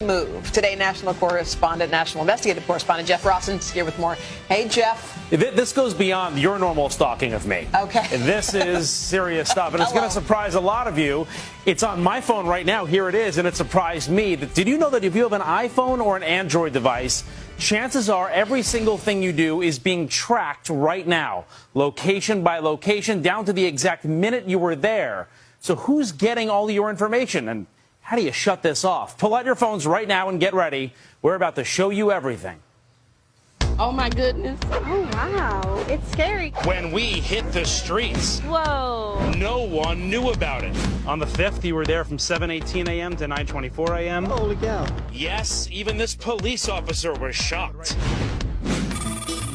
Move. Today, national investigative correspondent Jeff Rossins here with more. Hey, Jeff. This goes beyond your normal stalking of me. Okay. This is serious stuff, and it's going to surprise a lot of you. It's on my phone right now. Here it is, and it surprised me. Did you know that if you have an iPhone or an Android device, chances are every single thing you do is being tracked right now, location by location, down to the exact minute you were there. So who's getting all your information? And how do you shut this off? Pull out your phones right now and get ready. We're about to show you everything. Oh, my goodness. Oh, wow. It's scary. When we hit the streets, Whoa. no one knew about it. On the 5th, you were there from 7:18 a.m. to 9:24 a.m. Holy cow. Yes, even this police officer was shocked.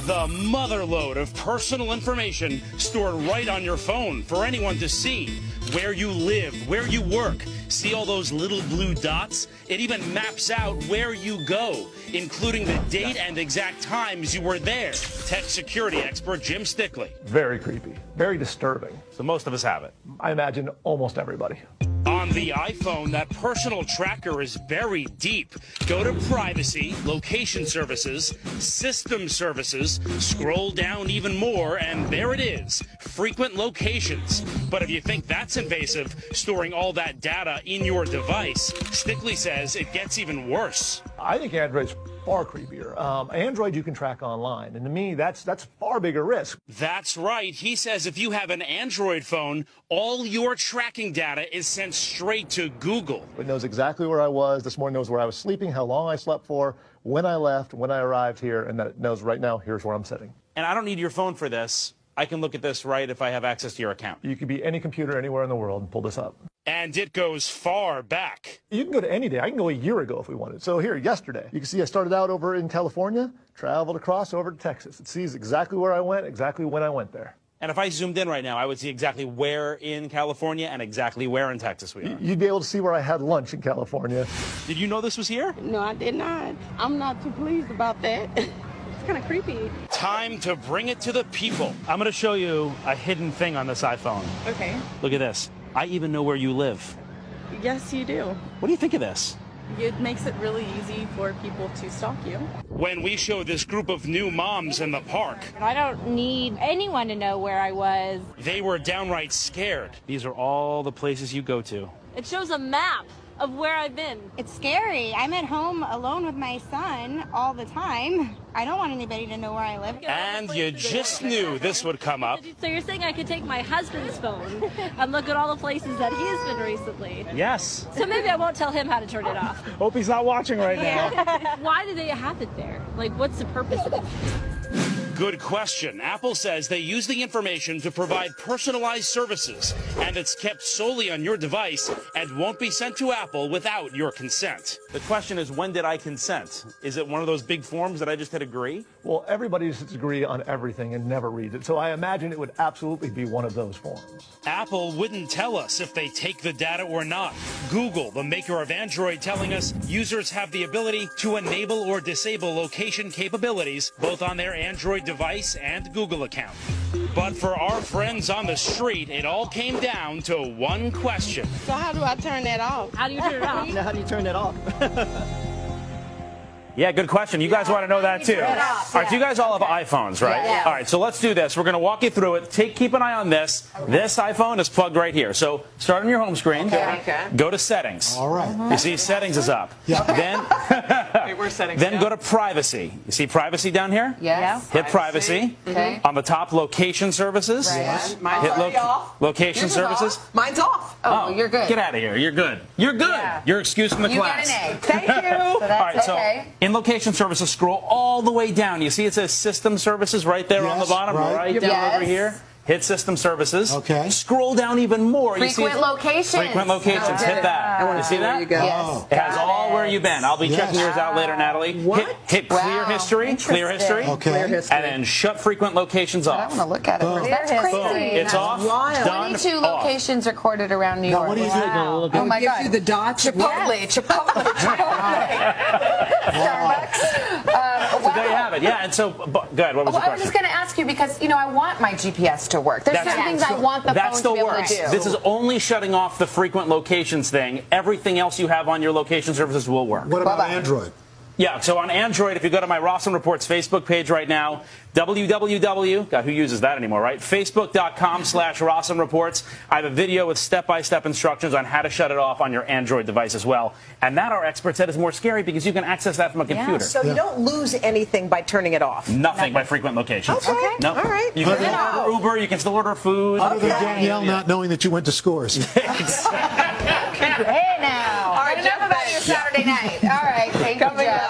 The motherload of personal information stored right on your phone for anyone to see. Where you live, where you work. See all those little blue dots? It even maps out where you go, including the date and exact times you were there. Tech security expert Jim Stickley. Very creepy. Very disturbing. So most of us have it. I imagine almost everybody. On the iPhone, that personal tracker is buried deep. Go to Privacy, Location Services, System Services, scroll down even more, and there it is, Frequent Locations. But if you think that's invasive, storing all that data in your device, Stickley says it gets even worse. I think Android's far creepier. Android you can track online, and to me, that's far bigger risk. That's right. He says if you have an Android phone, all your tracking data is sent straight to Google. It knows exactly where I was this morning, knows where I was sleeping, how long I slept for, when I left, when I arrived here, and that it knows right now, here's where I'm sitting. And I don't need your phone for this. I can look at this right if I have access to your account. You could be any computer anywhere in the world and pull this up. And it goes far back. You can go to any day. I can go a year ago if we wanted. So here, yesterday, you can see I started out over in California, traveled across over to Texas. It sees exactly where I went, exactly when I went there. And if I zoomed in right now, I would see exactly where in California and exactly where in Texas we are. You'd be able to see where I had lunch in California. Did you know this was here? No, I did not. I'm not too pleased about that. It's kind of creepy. Time to bring it to the people. I'm going to show you a hidden thing on this iPhone. Okay. Look at this. I even know where you live. Yes, you do. What do you think of this? It makes it really easy for people to stalk you. When we show this group of new moms in the park, I don't need anyone to know where I was. they were downright scared. These are all the places you go to. It shows a map of where I've been. It's scary. I'm at home alone with my son all the time. I don't want anybody to know where I live. And you just knew this would come up. So you're saying I could take my husband's phone and look at all the places that he's been recently? Yes. So maybe I won't tell him how to turn it off. Hope he's not watching right now. Why do they have it there? Like, what's the purpose of it? Good question. Apple says they use the information to provide personalized services, and it's kept solely on your device and won't be sent to Apple without your consent. The question is, when did I consent? Is it one of those big forms that I just hit agree? Well, everybody just agree on everything and never reads it. So I imagine it would absolutely be one of those forms. Apple wouldn't tell us if they take the data or not. Google, the maker of Android, telling us users have the ability to enable or disable location capabilities both on their Android device and Google account. But for our friends on the street, it all came down to one question. So how do I turn that off? How do you turn it off? How do you turn that off? Yeah, good question. You guys want to know that too. All right, so you guys all have iPhones, right? Yeah. All right, so let's do this. We're going to walk you through it. Keep an eye on this. This iPhone is plugged right here. So start on your home screen. Okay. Go to Settings. All right. You see Settings is up. Yeah. Wait, where's settings? Then go to Privacy. You see Privacy down here? Yes. Hit Privacy. Okay. On the top, Location Services. Yes. Mine's Hit already off. Location Yours is Services. off. Mine's off. Oh, you're good. Get out of here. You're good. You're good. Yeah. You're excused from the You class. get an A. Thank you. All right, so okay. in Location Services, scroll all the way down. You see it says System Services right there on the Yes, bottom, right. down Yes. over here. Hit System Services. Okay. Scroll down even more. Frequent locations. Frequent locations. Okay. Hit that. I want You to see see where that? you go. Yes. It has all where you've been. I'll be Yes. checking yours out later, Natalie. What? Hit Clear Wow. History. Clear History. Okay. Clear history. And then shut Frequent Locations I off. want to look at it. Boom. That's crazy. Boom. It's off. Wild. Done. 22 off. locations recorded around New York. Now, what do you do? Oh my God. You the dots. Chipotle. Starbucks. So there you have have it. Yeah, and so, go ahead. What was the question? I was just going to ask you because, you know, I want my GPS to work. There's certain things I want the phone to be able to do. This is only shutting off the frequent locations thing. Everything else you have on your location services will work. What about Android? Yeah, so on Android, if you go to my Rawson Reports Facebook page right now, www, God, who uses that anymore, right? Facebook.com/Rawson Reports. I have a video with step-by-step instructions on how to shut it off on your Android device as well. And that, our expert said, is more scary because you can access that from a computer. So you don't lose anything by turning it off? Nothing by frequent locations. Okay. No. All right. You can order Uber, you can still order food. Other than Danielle not knowing that you went to Scores. Hey now. All right, enough about your Saturday night. All right, thank you, Jeff.